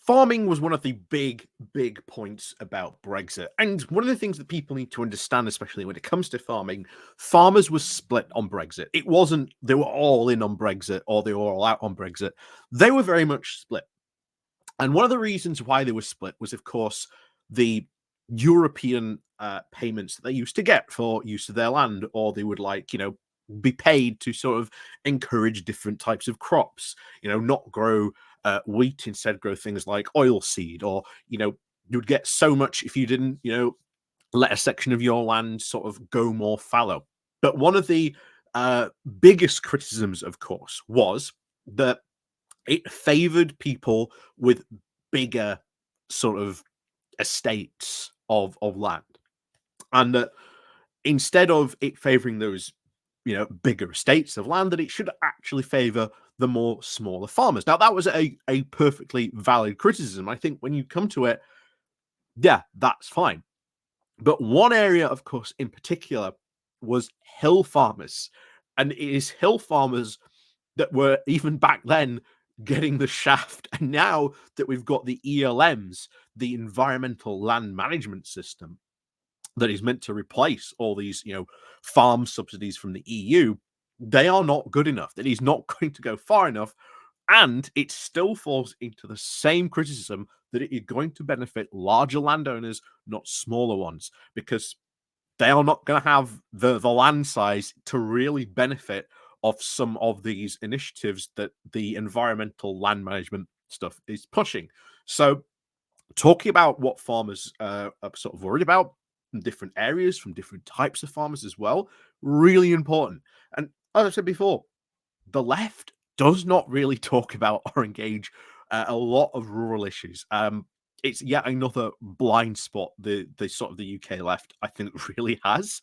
Farming was one of the big points about Brexit. And one of the things that people need to understand, especially when it comes to farming, farmers were split on Brexit. It wasn't they were all in on Brexit or they were all out on Brexit. They were very much split. And one of the reasons why they were split was, of course, the European payments that they used to get for use of their land, or they would be paid to sort of encourage different types of crops, not grow wheat, instead grow things like oilseed, or, you would get so much if you didn't, let a section of your land sort of go more fallow. But one of the biggest criticisms, of course, was that it favored people with bigger sort of estates of land, and that instead of it favoring those bigger estates of land, that it should actually favor the more smaller farmers. Now that was a perfectly valid criticism. I think when you come to it, yeah, that's fine. But one area, of course, in particular, was hill farmers, and it is hill farmers that were even back then getting the shaft. And now that we've got the ELMs, the environmental land management system, that is meant to replace all these, farm subsidies from the EU, they are not good enough. That is not going to go far enough. And it still falls into the same criticism that it is going to benefit larger landowners, not smaller ones, because they are not going to have the land size to really benefit of some of these initiatives that the environmental land management stuff is pushing. So, talking about what farmers are sort of worried about in different areas from different types of farmers as well, really important. And as I said before, the left does not really talk about or engage a lot of rural issues. It's yet another blind spot the sort of the UK left, I think, really has.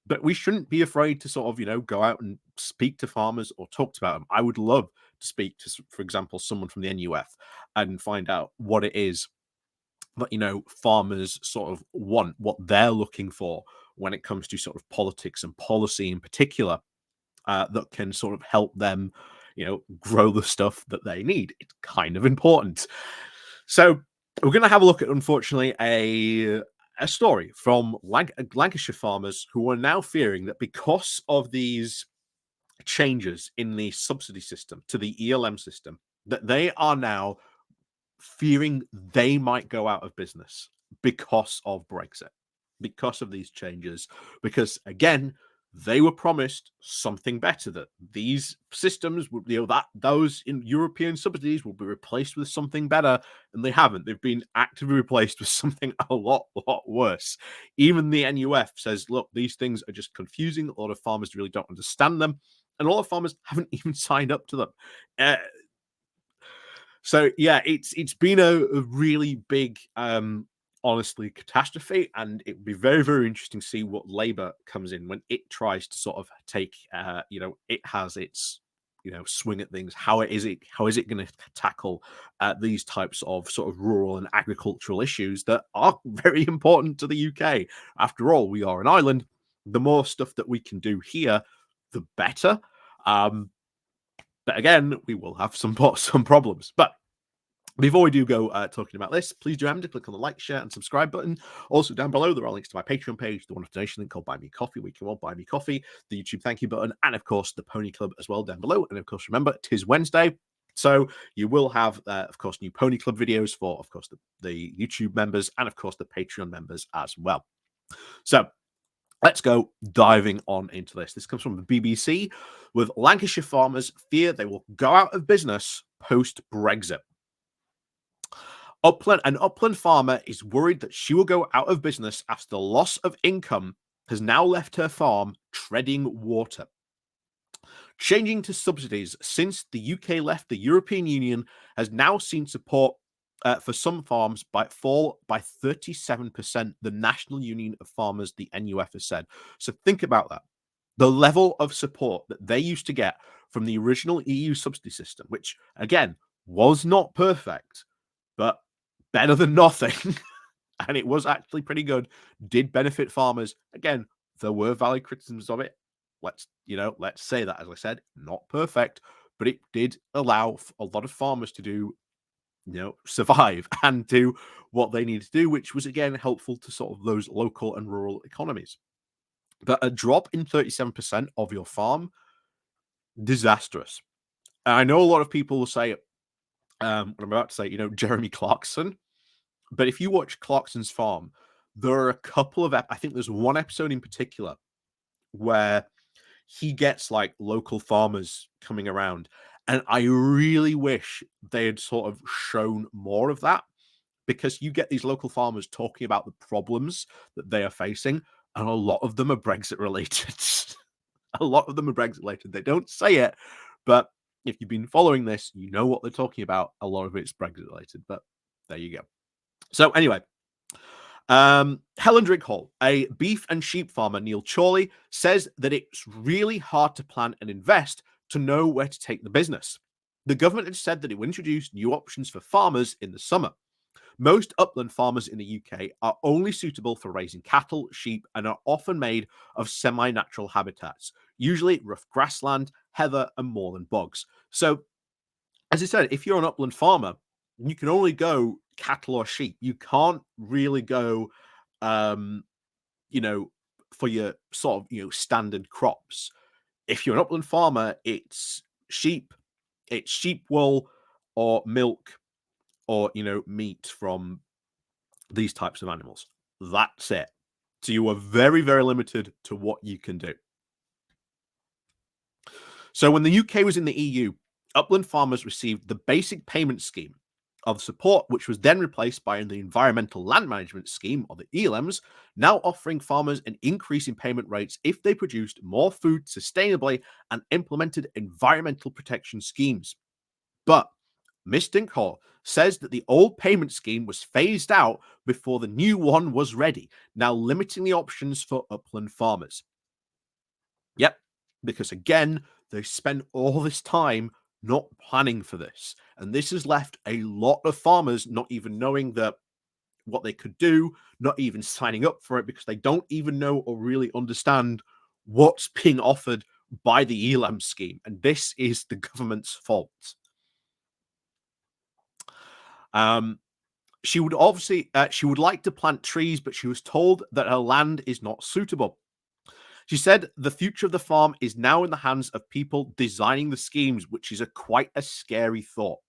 But we shouldn't be afraid to sort of go out and speak to farmers or talk about them. I would love to speak to, for example, someone from the NUF and find out what it is that farmers sort of want, what they're looking for when it comes to sort of politics and policy in particular, that can sort of help them, grow the stuff that they need. It's kind of important. So we're going to have a look at, unfortunately, a story from Lancashire farmers who are now fearing that because of these changes in the subsidy system to the ELM system, that they are now fearing they might go out of business because of Brexit, because of these changes, because again, they were promised something better, that these systems would, that those in European subsidies will be replaced with something better, and they haven't. They've been actively replaced with something a lot worse. Even the NUF says, look, these things are just confusing. A lot of farmers really don't understand them, and a lot of farmers haven't even signed up to them. So yeah, it's been a really big, honestly, catastrophe, and it would be very interesting to see what Labour comes in when it tries to sort of take, it has its, swing at things. How is it going to tackle these types of sort of rural and agricultural issues that are very important to the UK? After all, we are an island. The more stuff that we can do here, the better. But again, we will have some problems. But before we do go talking about this, please do remember to click on the like, share, and subscribe button. Also, down below, there are links to my Patreon page, the one-off donation link called Buy Me Coffee, where you can all buy me coffee, the YouTube thank you button, and of course, the Pony Club as well down below. And of course, remember, it is Wednesday, so you will have, of course, new Pony Club videos for, of course, the YouTube members and, of course, the Patreon members as well. So, let's go diving on into this. This comes from the BBC, with Lancashire farmers fear they will go out of business post-Brexit. An Upland farmer is worried that she will go out of business after the loss of income has now left her farm treading water. Changing to subsidies since the UK left the European Union has now seen support for some farms fall by 37%, the National Union of Farmers, the NUF, has said. So think about that. The level of support that they used to get from the original EU subsidy system, which, again, was not perfect, but better than nothing. And it was actually pretty good, did benefit farmers. Again, there were valid criticisms of it. Let's say that, as I said, not perfect, but it did allow a lot of farmers to do survive and do what they need to do, which was again helpful to sort of those local and rural economies. But a drop in 37% of your farm, disastrous. And I know a lot of people will say, what I'm about to say, Jeremy Clarkson. But if you watch Clarkson's farm, there are a couple of, I think there's one episode in particular where he gets like local farmers coming around. And I really wish they had sort of shown more of that, because you get these local farmers talking about the problems that they are facing, and a lot of them are Brexit related. A lot of them are Brexit related. They don't say it, but if you've been following this, you know what they're talking about. A lot of it's Brexit related, but there you go. So anyway, Helen Drinkhall, a beef and sheep farmer, Neil Chorley, says that it's really hard to plan and invest to know where to take the business. The government has said that it will introduce new options for farmers in the summer. Most upland farmers in the UK are only suitable for raising cattle, sheep, and are often made of semi-natural habitats, usually rough grassland, heather, and moorland bogs. So, as I said, if you're an upland farmer, you can only go cattle or sheep. You can't really go, um, for your sort of, standard crops. If you're an upland farmer, it's sheep wool or milk or, meat from these types of animals. That's it. So you are very, very limited to what you can do. So when the UK was in the EU, upland farmers received the basic payment scheme of support, which was then replaced by the Environmental Land Management Scheme, or the ELAMS, now offering farmers an increase in payment rates if they produced more food sustainably and implemented environmental protection schemes. But Ms. Dinkhall says that the old payment scheme was phased out before the new one was ready, now limiting the options for upland farmers. Yep, because again, they spent all this time not planning for this. And this has left a lot of farmers not even knowing that what they could do, not even signing up for it, because they don't even know or really understand what's being offered by the ELAM scheme. And this is the government's fault. She would like to plant trees, but she was told that her land is not suitable. She said the future of the farm is now in the hands of people designing the schemes, which is quite a scary thought.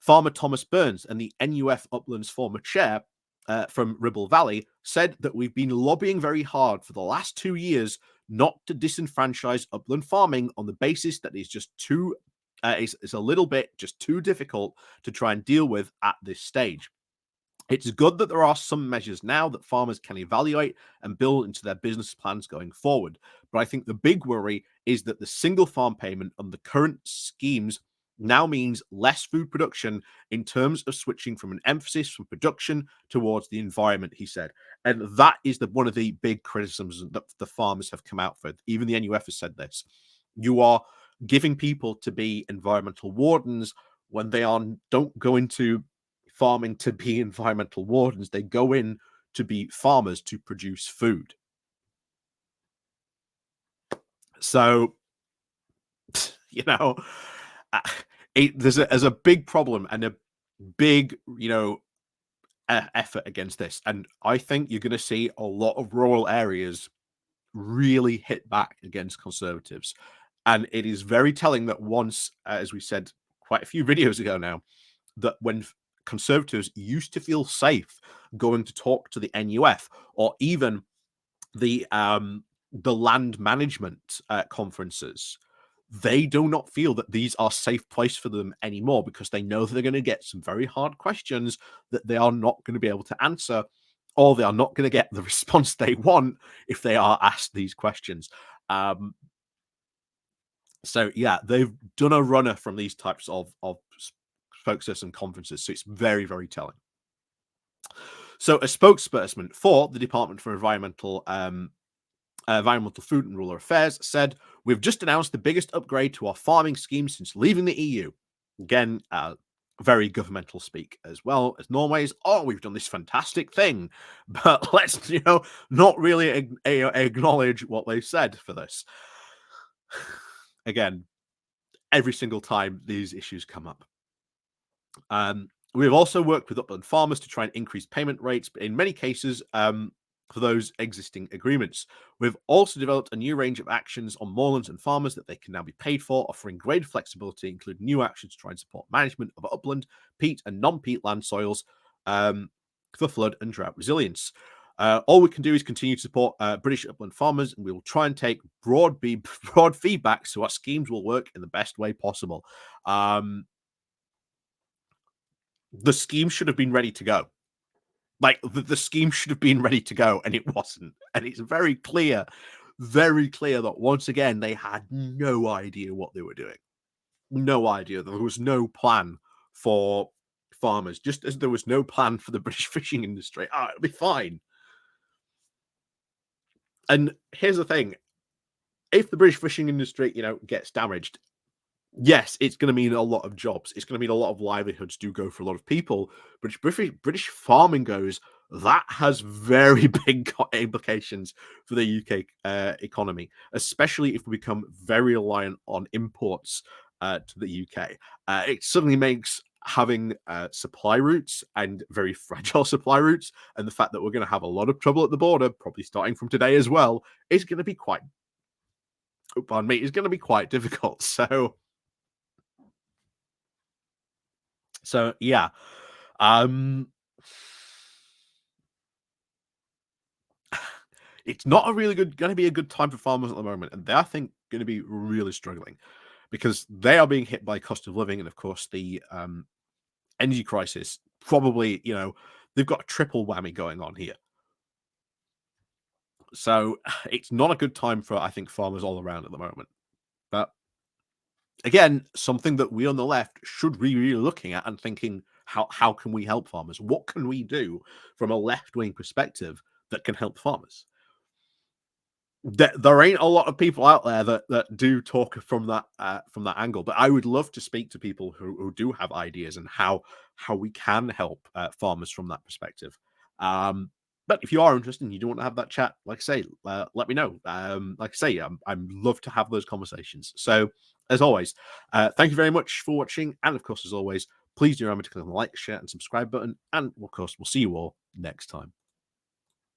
Farmer Thomas Burns and the NUF Upland's former chair from Ribble Valley said that we've been lobbying very hard for the last 2 years not to disenfranchise upland farming on the basis that it's just too it's a little bit just too difficult to try and deal with at this stage. It's good that there are some measures now that farmers can evaluate and build into their business plans going forward. But I think the big worry is that the single farm payment and the current schemes now means less food production in terms of switching from an emphasis from production towards the environment, he said. And that is one of the big criticisms that the farmers have come out with. Even the NUF has said this. You are giving people to be environmental wardens when they don't go into farming to be environmental wardens. They go in to be farmers to produce food. So, there's a big problem and a big, effort against this. And I think you're going to see a lot of rural areas really hit back against Conservatives. And it is very telling that once, as we said quite a few videos ago now, that when Conservatives used to feel safe going to talk to the NUF or even the land management conferences, they do not feel that these are safe place for them anymore, because they know that they're going to get some very hard questions that they are not going to be able to answer, or they are not going to get the response they want if they are asked these questions. So yeah, they've done a runner from these types of spokesperson and conferences. So it's very, very telling. So a spokesperson for the Department for Environmental Food and Rural Affairs said, "We've just announced the biggest upgrade to our farming scheme since leaving the EU." Again, very governmental speak as well as Norway's. Oh, we've done this fantastic thing, but let's not really acknowledge what they said for this. Again, every single time these issues come up. We've also worked with upland farmers to try and increase payment rates, but in many cases, for those existing agreements. We've also developed a new range of actions on moorlands and farmers that they can now be paid for, offering greater flexibility, including new actions to try and support management of upland, peat, and non-peat land soils for flood and drought resilience. All we can do is continue to support British upland farmers, and we will try and take broad feedback so our schemes will work in the best way possible. The scheme should have been ready to go. Like the scheme should have been ready to go, and it wasn't. And it's very clear that once again they had no idea what they were doing. No idea. There was no plan for farmers, just as there was no plan for the British fishing industry. Oh, it'll be fine. And here's the thing: if the British fishing industry, gets damaged, yes, it's going to mean a lot of jobs. It's going to mean a lot of livelihoods do go for a lot of people. But if British farming goes, that has very big implications for the UK economy, especially if we become very reliant on imports to the UK. It suddenly makes having supply routes and very fragile supply routes, and the fact that we're going to have a lot of trouble at the border, probably starting from today as well, is going to be quite. Oh, pardon me, is going to be quite difficult. So yeah, um, it's not going to be a good time for farmers at the moment, and they, I think, going to be really struggling because they are being hit by cost of living and, of course, the energy crisis. Probably, they've got a triple whammy going on here. So it's not a good time for, I think, farmers all around at the moment. But again, something that we on the left should be really looking at and thinking, how can we help farmers? What can we do from a left-wing perspective that can help farmers? There ain't a lot of people out there that do talk from that angle, but I would love to speak to people who do have ideas and how we can help farmers from that perspective. But if you are interested and you do want to have that chat, like I say, let me know. Like I say, I'm love to have those conversations. So as always, thank you very much for watching, and of course, as always, please do remember to click on the like, share, and subscribe button. And of course, we'll see you all next time.